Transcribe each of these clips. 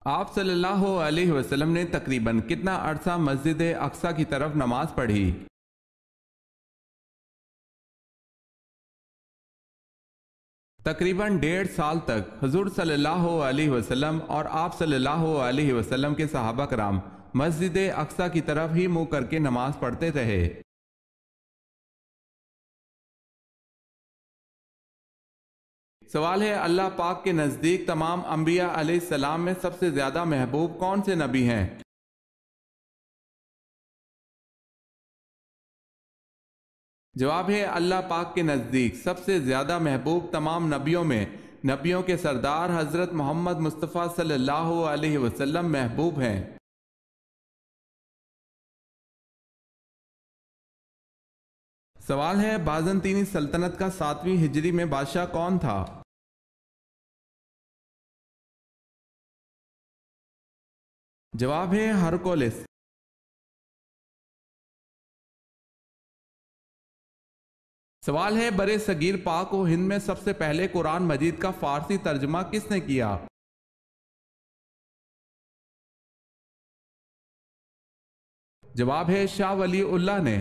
آپ صلی اللہ علیہ وسلم نے تقریباً کتنا عرصہ مسجد اقصی کی طرف نماز پڑھی؟ تقریباً 1.5 سال تک حضور صلی اللہ علیہ وسلم اور آپ صلی اللہ علیہ وسلم کے صحابہ کرام مسجد اقصی کی طرف ہی منہ کر کے نماز پڑھتے رہے۔ سوال ہے، اللہ پاک کے نزدیک تمام انبیاء علیہ السلام میں سب سے زیادہ محبوب کون سے نبی ہیں؟ جواب ہے، اللہ پاک کے نزدیک سب سے زیادہ محبوب تمام نبیوں میں نبیوں کے سردار حضرت محمد مصطفیٰ صلی اللہ علیہ وسلم محبوب ہیں۔ سوال ہے، بازنطینی سلطنت کا 7ویں ہجری میں بادشاہ کون تھا؟ جواب ہے ہرکولس۔ سوال ہے، برِ صغیر پاک و ہند میں سب سے پہلے قرآن مجید کا فارسی ترجمہ کس نے کیا؟ جواب ہے شاہ ولی اللہ نے۔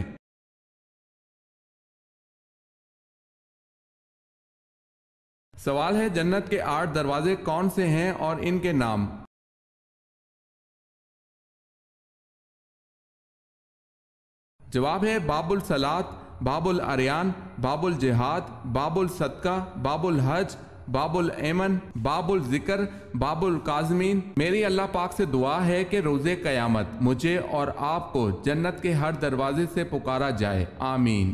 سوال ہے، جنت کے 8 دروازے کون سے ہیں اور ان کے نام؟ جواب ہے باب الصلاۃ، باب العریان، باب الجہاد، باب الصدقہ، باب الحج، باب الایمن، باب الذکر، باب القازمین۔ میری اللہ پاک سے دعا ہے کہ روز قیامت مجھے اور آپ کو جنت کے ہر دروازے سے پکارا جائے، آمین۔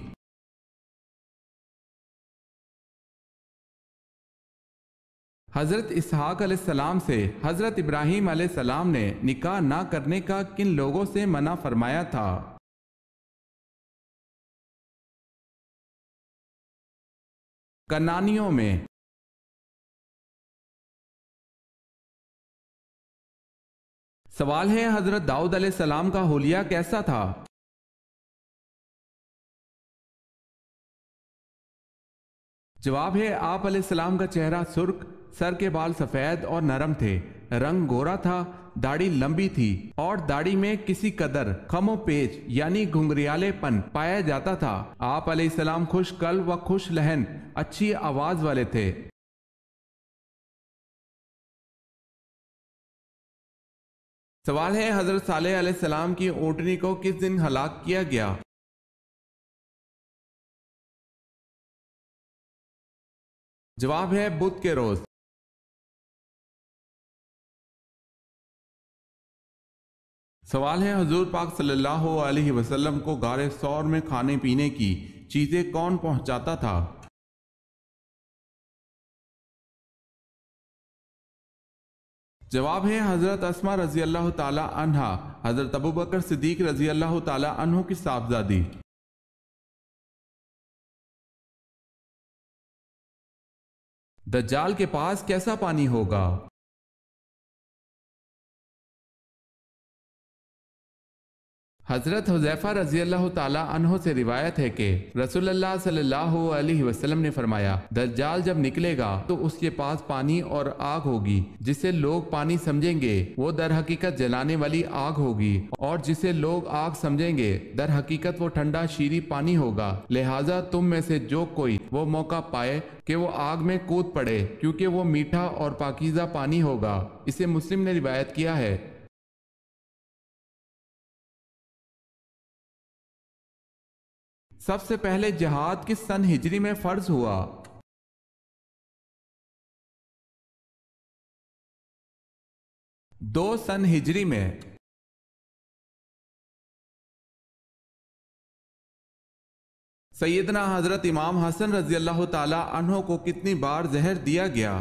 حضرت اسحاق علیہ السلام سے حضرت ابراہیم علیہ السلام نے نکاح نہ کرنے کا کن لوگوں سے منع فرمایا تھا؟ کنانیوں میں۔ سوال ہے، حضرت داؤد علیہ السلام کا حلیہ کیسا تھا؟ جواب ہے آپ علیہ السلام کا چہرہ سرخ، سر کے بال سفید اور نرم تھے، رنگ گورا تھا، داڑھی لمبی تھی اور داڑھی میں کسی قدر خم و پیچ یعنی گھنگریالے پن پایا جاتا تھا۔ آپ علیہ السلام خوش قلب و خوش لہن، اچھی آواز والے تھے۔ سوال ہے، حضرت صالح علیہ السلام کی اونٹنی کو کس دن ہلاک کیا گیا؟ جواب ہے بدھ کے روز۔ سوال ہے، حضور پاک صلی اللہ علیہ وسلم کو غار ثور میں کھانے پینے کی چیزیں کون پہنچاتا تھا؟ جواب ہے حضرت اسماء رضی اللہ تعالی عنہا، حضرت ابوبکر صدیق رضی اللہ تعالی عنہ کی صاحبزادی۔ دجال کے پاس کیسا پانی ہوگا؟ حضرت حذیفہ رضی اللہ تعالی عنہ سے روایت ہے کہ رسول اللہ صلی اللہ علیہ وسلم نے فرمایا، دجال جب نکلے گا تو اس کے پاس پانی اور آگ ہوگی، جسے لوگ پانی سمجھیں گے وہ در حقیقت جلانے والی آگ ہوگی، اور جسے لوگ آگ سمجھیں گے در حقیقت وہ ٹھنڈا شیریں پانی ہوگا۔ لہٰذا تم میں سے جو کوئی وہ موقع پائے کہ وہ آگ میں کود پڑے، کیونکہ وہ میٹھا اور پاکیزہ پانی ہوگا۔ اسے مسلم نے روایت کیا ہے۔ سب سے پہلے جہاد کس سن ہجری میں فرض ہوا؟ دو سن ہجری میں۔ سیدنا حضرت امام حسن رضی اللہ تعالی عنہ کو کتنی بار زہر دیا گیا؟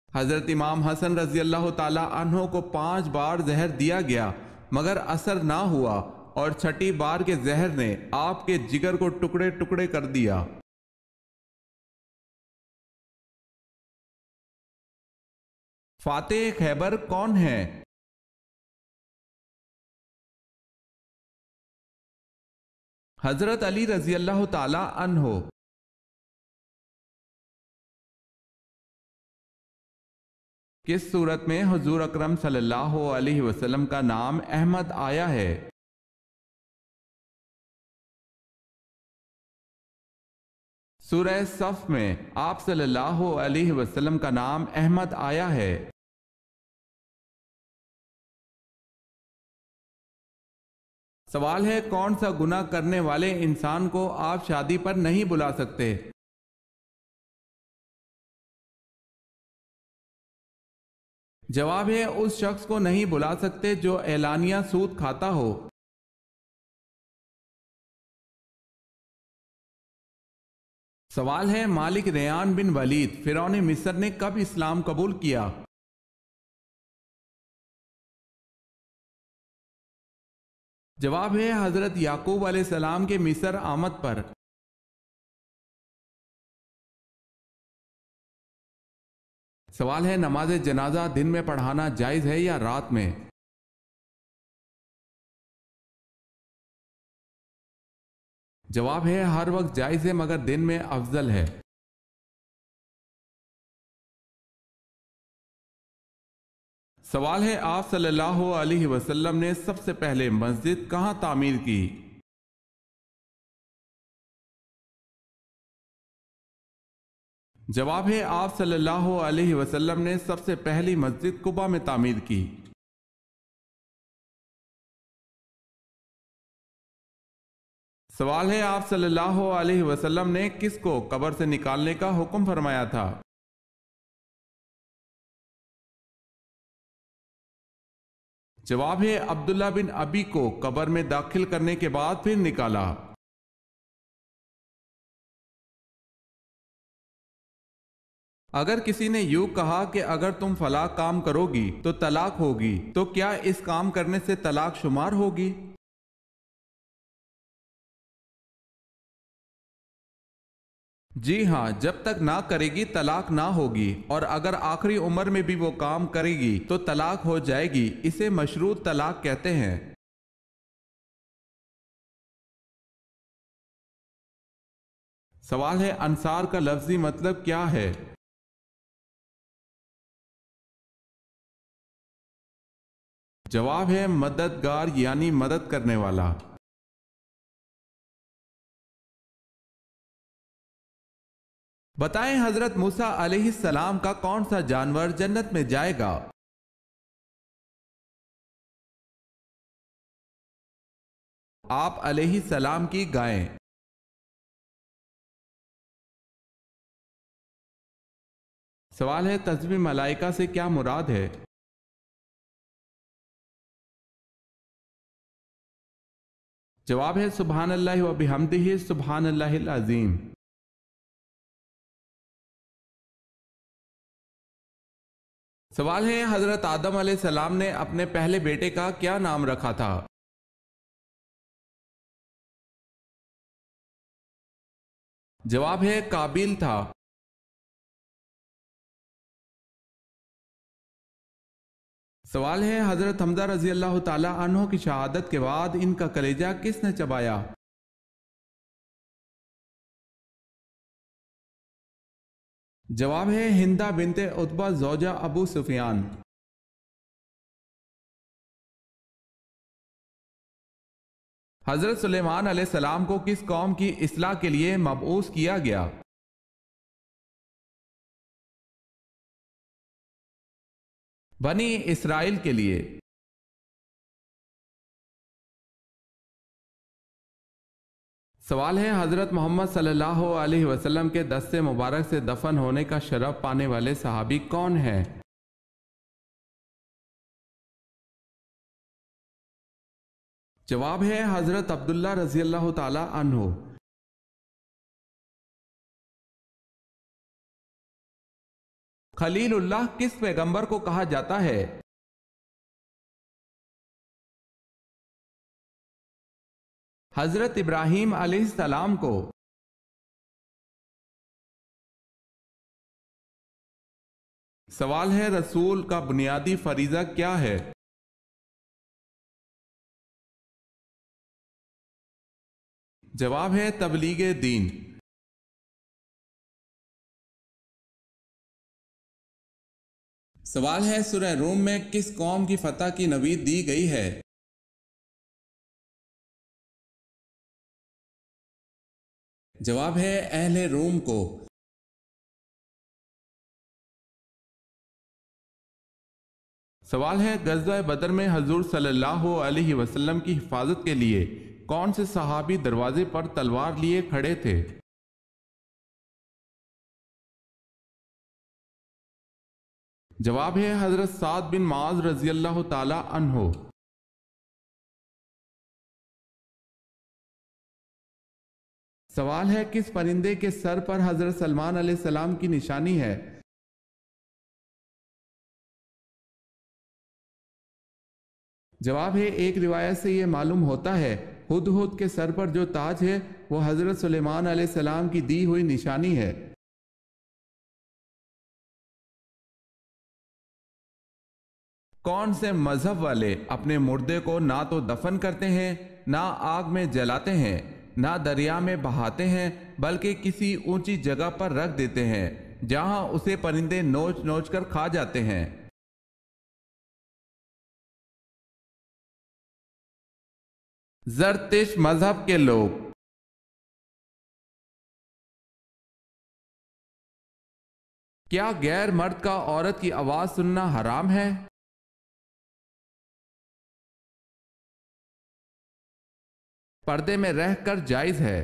حضرت امام حسن رضی اللہ تعالی عنہ کو 5 بار زہر دیا گیا مگر اثر نہ ہوا، اور 6ٹھی بار کے زہر نے آپ کے جگر کو ٹکڑے ٹکڑے کر دیا۔ فاتح خیبر کون ہے؟ حضرت علی رضی اللہ تعالی عنہ۔ کس صورت میں حضور اکرم صلی اللہ علیہ وسلم کا نام احمد آیا ہے؟ سورہ صف میں آپ صلی اللہ علیہ وسلم کا نام احمد آیا ہے۔ سوال ہے، کون سا گناہ کرنے والے انسان کو آپ شادی پر نہیں بلا سکتے؟ جواب ہے، اس شخص کو نہیں بلا سکتے جو اعلانیہ سود کھاتا ہو۔ سوال ہے، مالک ریان بن ولید فرعون مصر نے کب اسلام قبول کیا؟ جواب ہے، حضرت یعقوب علیہ السلام کے مصر آمد پر۔ سوال ہے، نماز جنازہ دن میں پڑھانا جائز ہے یا رات میں؟ جواب ہے، ہر وقت جائز ہے مگر دن میں افضل ہے۔ سوال ہے، آپ صلی اللہ علیہ وسلم نے سب سے پہلے مسجد کہاں تعمیر کی؟ جواب ہے، آپ صلی اللہ علیہ وسلم نے سب سے پہلی مسجد قباء میں تعمیر کی۔ سوال ہے، آپ صلی اللہ علیہ وسلم نے کس کو قبر سے نکالنے کا حکم فرمایا تھا؟ جواب ہے، عبداللہ بن ابی کو قبر میں داخل کرنے کے بعد پھر نکالا۔ اگر کسی نے یوں کہا کہ اگر تم فلاں کام کرو گی تو طلاق ہوگی، تو کیا اس کام کرنے سے طلاق شمار ہوگی؟ جی ہاں، جب تک نہ کرے گی طلاق نہ ہوگی، اور اگر آخری عمر میں بھی وہ کام کرے گی تو طلاق ہو جائے گی۔ اسے مشروط طلاق کہتے ہیں۔ سوال ہے، انصار کا لفظی مطلب کیا ہے؟ جواب ہے، مددگار یعنی مدد کرنے والا۔ بتائیں، حضرت موسیٰ علیہ السلام کا کون سا جانور جنت میں جائے گا؟ آپ علیہ السلام کی گائیں۔ سوال ہے، تسبیح ملائکہ سے کیا مراد ہے؟ جواب ہے، سبحان اللہ و بحمدہ سبحان اللہ العظیم۔ سوال ہے، حضرت آدم علیہ السلام نے اپنے پہلے بیٹے کا کیا نام رکھا تھا؟ جواب ہے، قابیل تھا۔ سوال ہے، حضرت حمزہ رضی اللہ تعالی عنہ کی شہادت کے بعد ان کا کلیجہ کس نے چبایا؟ جواب ہے، ہندہ بنت عتبہ زوجہ ابو سفیان۔ حضرت سلیمان علیہ السلام کو کس قوم کی اصلاح کے لیے مبعوث کیا گیا؟ بنی اسرائیل کے لیے۔ سوال ہے، حضرت محمد صلی اللہ علیہ وسلم کے دست مبارک سے دفن ہونے کا شرف پانے والے صحابی کون ہیں؟ جواب ہے، حضرت عبداللہ رضی اللہ تعالی عنہ۔ خلیل اللہ کس پیغمبر کو کہا جاتا ہے؟ حضرت ابراہیم علیہ السلام کو۔ سوال ہے، رسول کا بنیادی فریضہ کیا ہے؟ جواب ہے، تبلیغ دین۔ سوال ہے سورہ روم میں کس قوم کی فتح کی نوید دی گئی ہے؟ جواب ہے اہل روم کو۔ سوال ہے غزوہ بدر میں حضور صلی اللہ علیہ وسلم کی حفاظت کے لیے کون سے صحابی دروازے پر تلوار لیے کھڑے تھے؟ جواب ہے حضرت سعد بن معاذ رضی اللہ تعالی عنہ۔ سوال ہے کس پرندے کے سر پر حضرت سلمان علیہ السلام کی نشانی ہے؟ جواب ہے ایک روایت سے یہ معلوم ہوتا ہے ہدہد کے سر پر جو تاج ہے وہ حضرت سلیمان علیہ السلام کی دی ہوئی نشانی ہے۔ کون سے مذہب والے اپنے مردے کو نہ تو دفن کرتے ہیں، نہ آگ میں جلاتے ہیں، نہ دریا میں بہاتے ہیں، بلکہ کسی اونچی جگہ پر رکھ دیتے ہیں جہاں اسے پرندے نوچ نوچ کر کھا جاتے ہیں؟ زرتش مذہب کے لوگ۔ کیا غیر مرد کا عورت کی آواز سننا حرام ہے؟ پردے میں رہ کر جائز ہے۔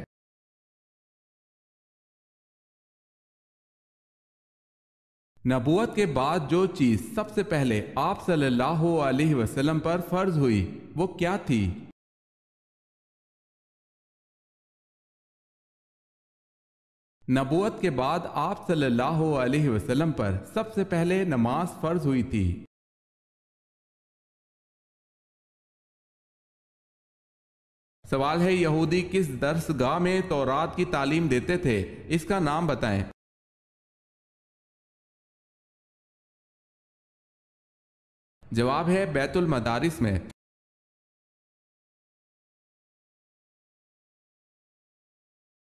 نبوت کے بعد جو چیز سب سے پہلے آپ صلی اللہ علیہ وسلم پر فرض ہوئی وہ کیا تھی؟ نبوت کے بعد آپ صلی اللہ علیہ وسلم پر سب سے پہلے نماز فرض ہوئی تھی۔ سوال ہے یہودی کس درس گاہ میں تورات کی تعلیم دیتے تھے، اس کا نام بتائیں۔ جواب ہے بیت المدارس میں۔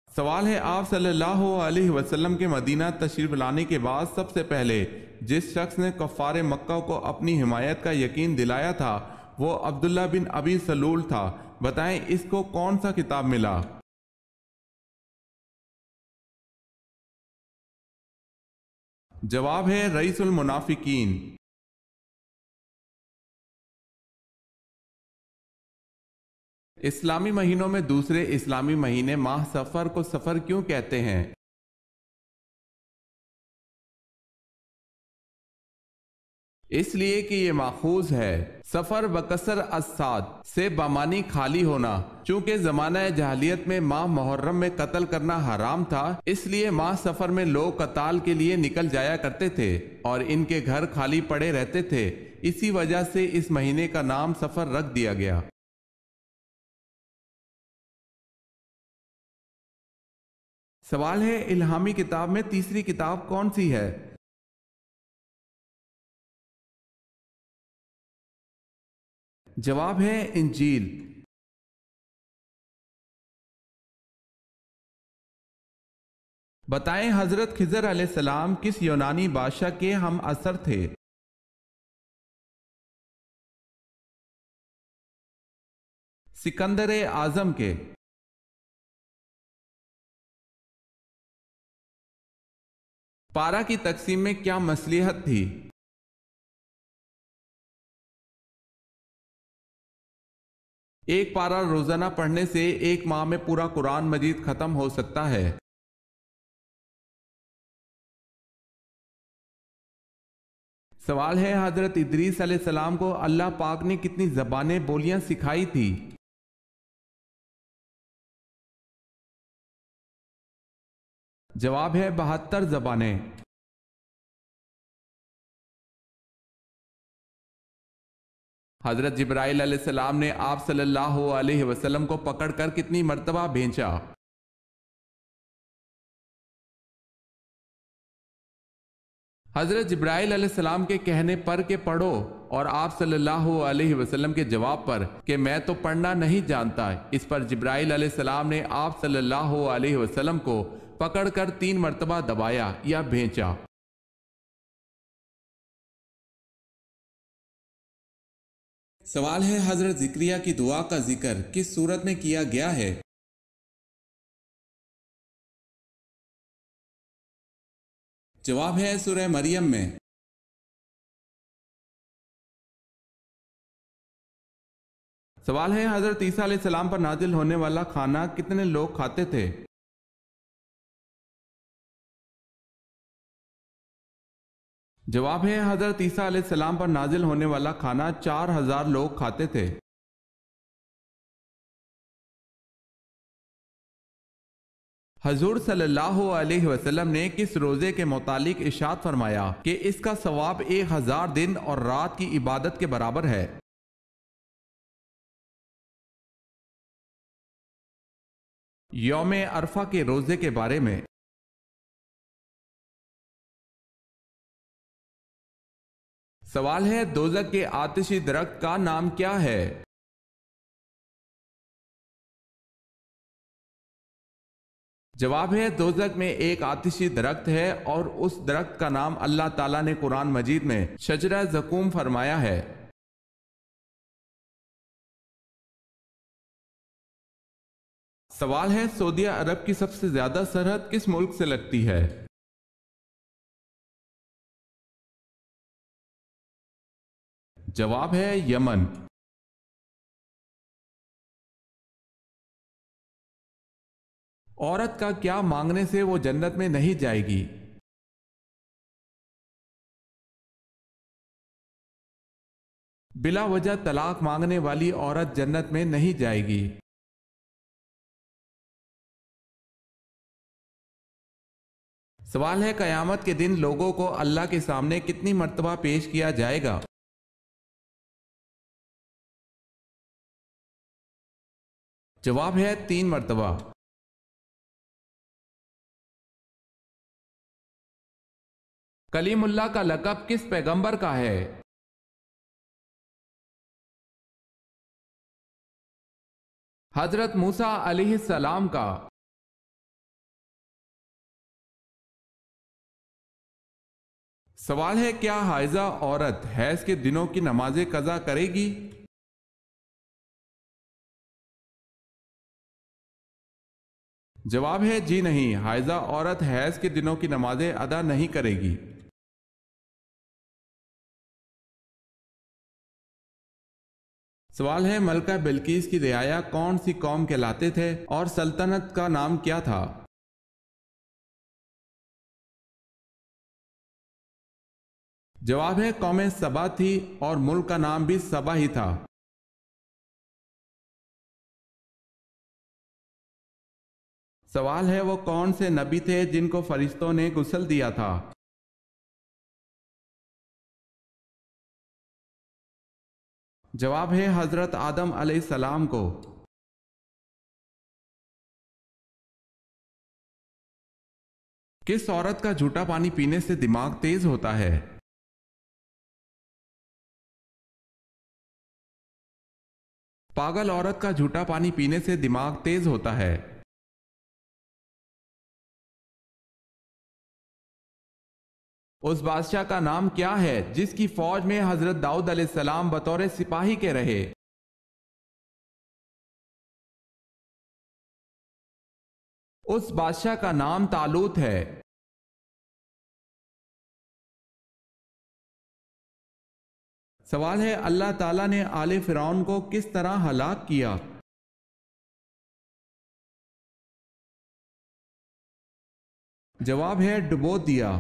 سوال ہے آپ صلی اللہ علیہ وسلم کے مدینہ تشریف لانے کے بعد سب سے پہلے جس شخص نے کفار مکہ کو اپنی حمایت کا یقین دلایا تھا وہ عبداللہ بن ابی سلول تھا، بتائیں اس کو کون سا خطاب ملا؟ جواب ہے رئیس المنافقین۔ اسلامی مہینوں میں دوسرے اسلامی مہینے ماہ سفر کو سفر کیوں کہتے ہیں؟ اس لیے کہ یہ ماخوذ ہے سفر بکسر الصاد سے بامانی خالی ہونا، چونکہ زمانہ جاہلیت میں ماہ محرم میں قتل کرنا حرام تھا، اس لیے ماہ سفر میں لوگ قتال کے لیے نکل جایا کرتے تھے اور ان کے گھر خالی پڑے رہتے تھے، اسی وجہ سے اس مہینے کا نام سفر رکھ دیا گیا۔ سوال ہے الہامی کتاب میں تیسری کتاب کون سی ہے؟ جواب ہے انجیل۔ بتائیں حضرت خضر علیہ السلام کس یونانی بادشاہ کے ہم عصر تھے؟ سکندر اعظم کے۔ پارہ کی تقسیم میں کیا مصلحت تھی؟ ایک پارہ روزانہ پڑھنے سے ایک ماہ میں پورا قرآن مجید ختم ہو سکتا ہے۔ سوال ہے حضرت ادریس علیہ السلام کو اللہ پاک نے کتنی زبانیں بولیاں سکھائی تھی؟ جواب ہے 72 زبانیں۔ حضرت جبرائیل علیہ السلام نے آپ صلی اللہ علیہ وسلم کو پکڑ کر کتنی مرتبہ بھیجا؟ حضرت جبرائیل علیہ السلام کے کہنے پر کہ پڑھو اور آپ صلی اللہ علیہ وسلم کے جواب پر کہ میں تو پڑھنا نہیں جانتا، اس پر جبرائیل علیہ السلام نے آپ صلی اللہ علیہ وسلم کو پکڑ کر 3 مرتبہ دبایا یا بھینچا۔ سوال ہے حضرت ذکریہ کی دعا کا ذکر کس صورت میں کیا گیا ہے؟ جواب ہے سورہ مریم میں۔ سوال ہے حضرت عیسیٰ علیہ السلام پر نازل ہونے والا کھانا کتنے لوگ کھاتے تھے؟ جواب ہے حضرت عیسیٰ علیہ السلام پر نازل ہونے والا کھانا 4000 لوگ کھاتے تھے۔ حضور صلی اللہ علیہ وسلم نے کس روزے کے متعلق ارشاد فرمایا کہ اس کا ثواب 1000 دن اور رات کی عبادت کے برابر ہے؟ یوم عرفہ کے روزے کے بارے میں۔ سوال ہے دوزخ کے آتشی درخت کا نام کیا ہے؟ جواب ہے دوزخ میں ایک آتشی درخت ہے اور اس درخت کا نام اللہ تعالیٰ نے قرآن مجید میں شجرہ زقوم فرمایا ہے۔ سوال ہے سعودیہ عرب کی سب سے زیادہ سرحد کس ملک سے لگتی ہے؟ جواب ہے یمن۔ عورت کا کیا مانگنے سے وہ جنت میں نہیں جائے گی؟ بلا وجہ طلاق مانگنے والی عورت جنت میں نہیں جائے گی۔ سوال ہے قیامت کے دن لوگوں کو اللہ کے سامنے کتنی مرتبہ پیش کیا جائے گا؟ جواب ہے 3 مرتبہ۔ کلیم اللہ کا لقب کس پیغمبر کا ہے؟ حضرت موسیٰ علیہ السلام کا۔ سوال ہے کیا حائضہ عورت حیض کے دنوں کی نمازیں قضا کرے گی؟ جواب ہے جی نہیں، حائضہ عورت حیض کے دنوں کی نمازیں ادا نہیں کرے گی۔ سوال ہے ملکہ بلقیس کی رعایا کون سی قوم کہلاتے تھے اور سلطنت کا نام کیا تھا؟ جواب ہے قوم سبا تھی اور ملک کا نام بھی سبا ہی تھا۔ سوال ہے وہ کون سے نبی تھے جن کو فرشتوں نے غسل دیا تھا؟ جواب ہے حضرت آدم علیہ السلام کو۔ کس عورت کا جھوٹا پانی پینے سے دماغ تیز ہوتا ہے؟ پاگل عورت کا جھوٹا پانی پینے سے دماغ تیز ہوتا ہے۔ اس بادشاہ کا نام کیا ہے جس کی فوج میں حضرت داؤد علیہ السلام بطور سپاہی کے رہے؟ اس بادشاہ کا نام طالوت ہے۔ سوال ہے اللہ تعالیٰ نے آل فرعون کو کس طرح ہلاک کیا؟ جواب ہے ڈبو دیا۔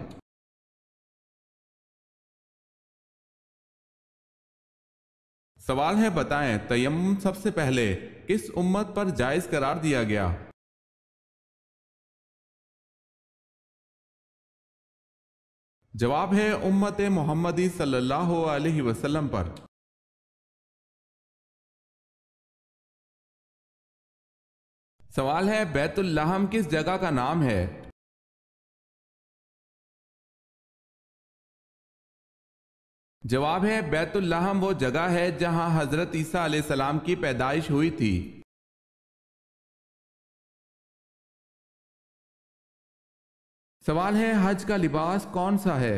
سوال ہے بتائیں تیمم سب سے پہلے کس امت پر جائز قرار دیا گیا؟ جواب ہے امت محمدی صلی اللہ علیہ وسلم پر۔ سوال ہے بیت اللحم کس جگہ کا نام ہے؟ جواب ہے بیت اللحم وہ جگہ ہے جہاں حضرت عیسیٰ علیہ السلام کی پیدائش ہوئی تھی۔ سوال ہے حج کا لباس کون سا ہے؟